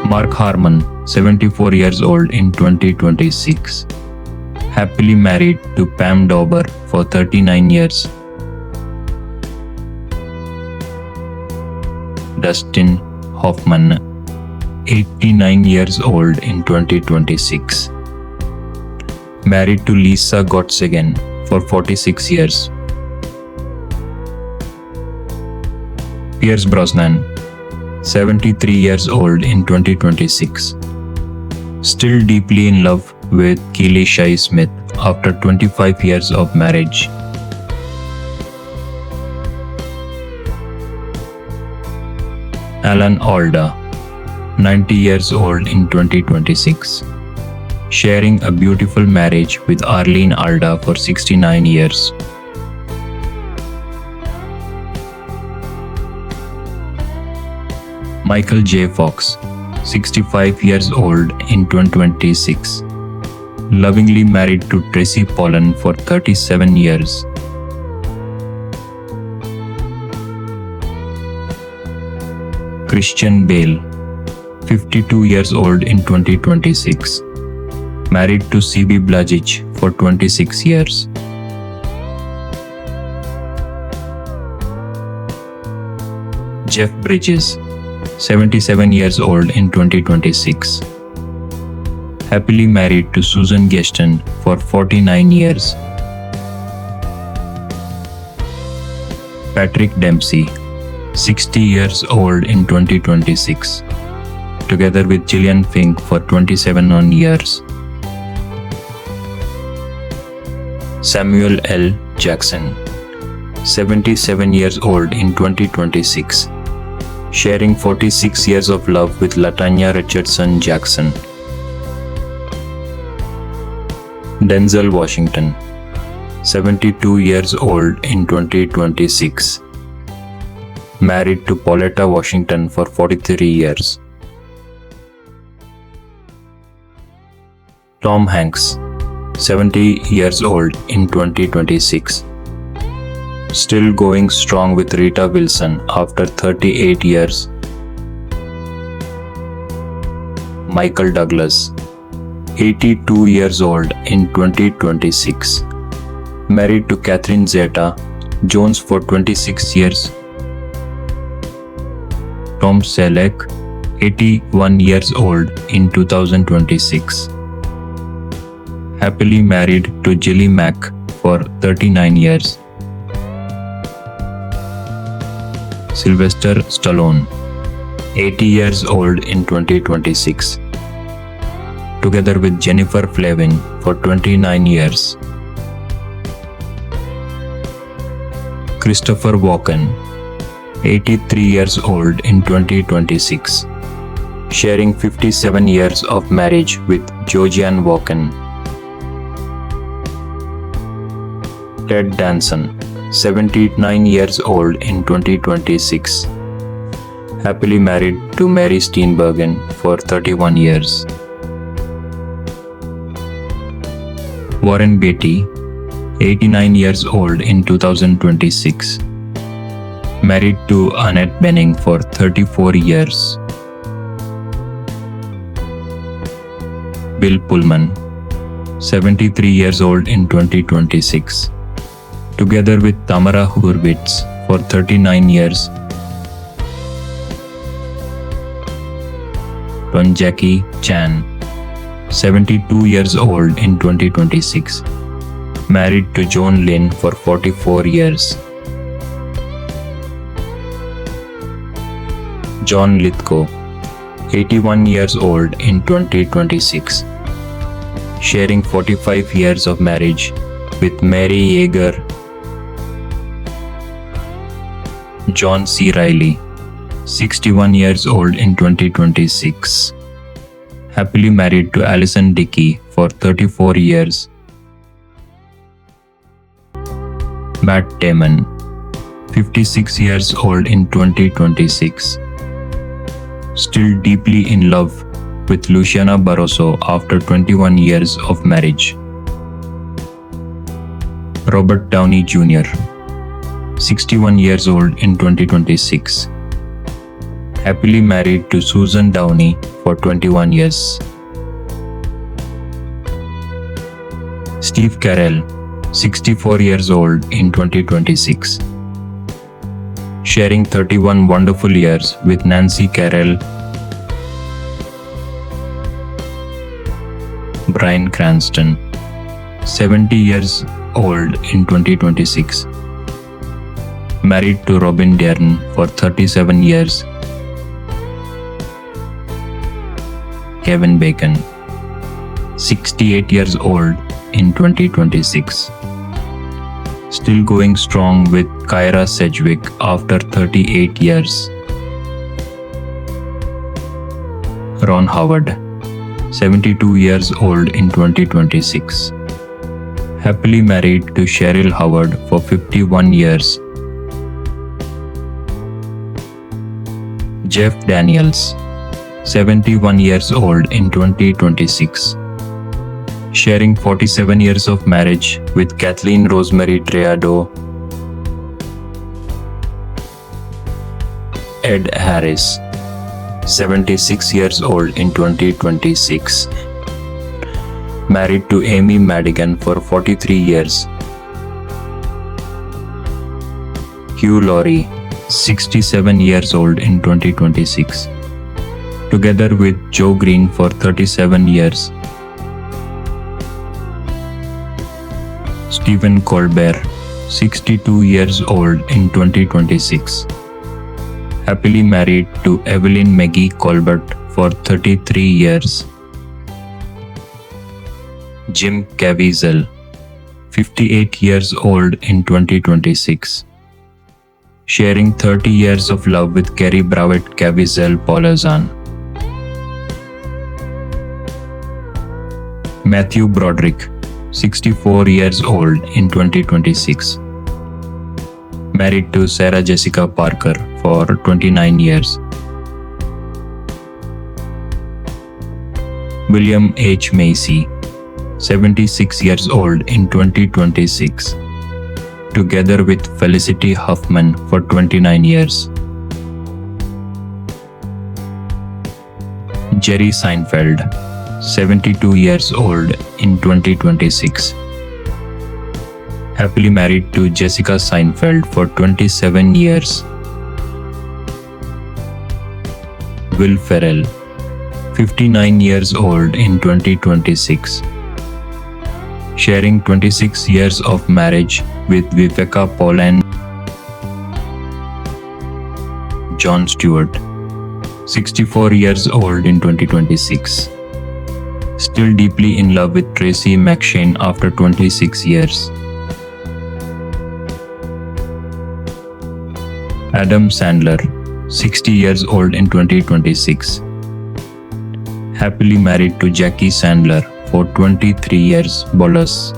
Mark Harmon, 74 years old in 2026. Happily married to Pam Dauber for 39 years. Dustin Hoffman, 89 years old in 2026. Married to Lisa Gottsagen for 46 years. Pierce Brosnan, 73 years old in 2026. Still deeply in love with Keely Shai Smith after 25 years of marriage. Alan Alda, 90 years old in 2026. Sharing a beautiful marriage with Arlene Alda for 69 years. Michael J. Fox, 65 years old in 2026. Lovingly married to Tracy Pollan for 37 years. Christian Bale, 52 years old in 2026. Married to C.B. Blažič for 26 years. Jeff Bridges, 77 years old in 2026. Happily married to Susan Gaston for 49 years. Patrick Dempsey, 60 years old in 2026. Together with Gillian Fink for 27 years. Samuel L. Jackson, 77 years old in 2026. Sharing 46 years of love with Latanya Richardson Jackson. Denzel Washington, 72 years old in 2026. Married to Pauletta Washington for 43 years. Tom Hanks, 70 years old in 2026. Still going strong with Rita Wilson after 38 years. Michael Douglas, 82 years old in 2026. Married to Catherine Zeta-Jones for 26 years. Tom Selleck, 81 years old in 2026. Happily married to Gilly Mack for 39 years. Sylvester Stallone, 80 years old in 2026. Together with Jennifer Flavin for 29 years. Christopher Walken, 83 years old in 2026. Sharing 57 years of marriage with Georgianne Walken. Ted Danson, 79 years old in 2026. Happily married to Mary Steenburgen for 31 years. Warren Beatty, 89 years old in 2026. Married to Annette Bening for 34 years. Bill Pullman, 73 years old in 2026. Together with Tamara Hurwitz for 39 years. Jackie Chan, 72 years old in 2026. Married to Joan Lynn for 44 years. John Lithgow, 81 years old in 2026. Sharing 45 years of marriage with Mary Yeager. John C. Reilly, 61 years old in 2026. Happily married to Alison Dickey for 34 years. Matt Damon, 56 years old in 2026. Still deeply in love with Luciana Barroso after 21 years of marriage. Robert Downey Jr., 61 years old in 2026. Happily married to Susan Downey for 21 years. Steve Carell, 64 years old in 2026. Sharing 31 wonderful years with Nancy Carell. Bryan Cranston, 70 years old in 2026. Married to Robin Dearn for 37 years. Kevin Bacon, 68 years old in 2026. Still going strong with Kyra Sedgwick after 38 years. Ron Howard, 72 years old in 2026. Happily married to Cheryl Howard for 51 years. Jeff Daniels, 71 years old in 2026. Sharing 47 years of marriage with Kathleen Rosemary Triado. Ed Harris, 76 years old in 2026. Married to Amy Madigan for 43 years. Hugh Laurie, 67 years old in 2026. Together with Joe Green for 37 years. Stephen Colbert, 62 years old in 2026. Happily married to Evelyn Maggie Colbert for 33 years. Jim Caviezel, 58 years old in 2026. Sharing 30 years of love with Carrie Brawitt Caviezel Polazan. Matthew Broderick, 64 years old in 2026. Married to Sarah Jessica Parker for 29 years. William H. Macy, 76 years old in 2026. Together with Felicity Huffman for 29 years. Jerry Seinfeld, 72 years old in 2026. Happily married to Jessica Seinfeld for 27 years. Will Ferrell, 59 years old in 2026. Sharing 26 years of marriage with Viveca Pauline. Jon Stewart, 64 years old in 2026. Still deeply in love with Tracy McShane after 26 years. Adam Sandler, 60 years old in 2026. Happily married to Jackie Sandler for 23 years. Bolus.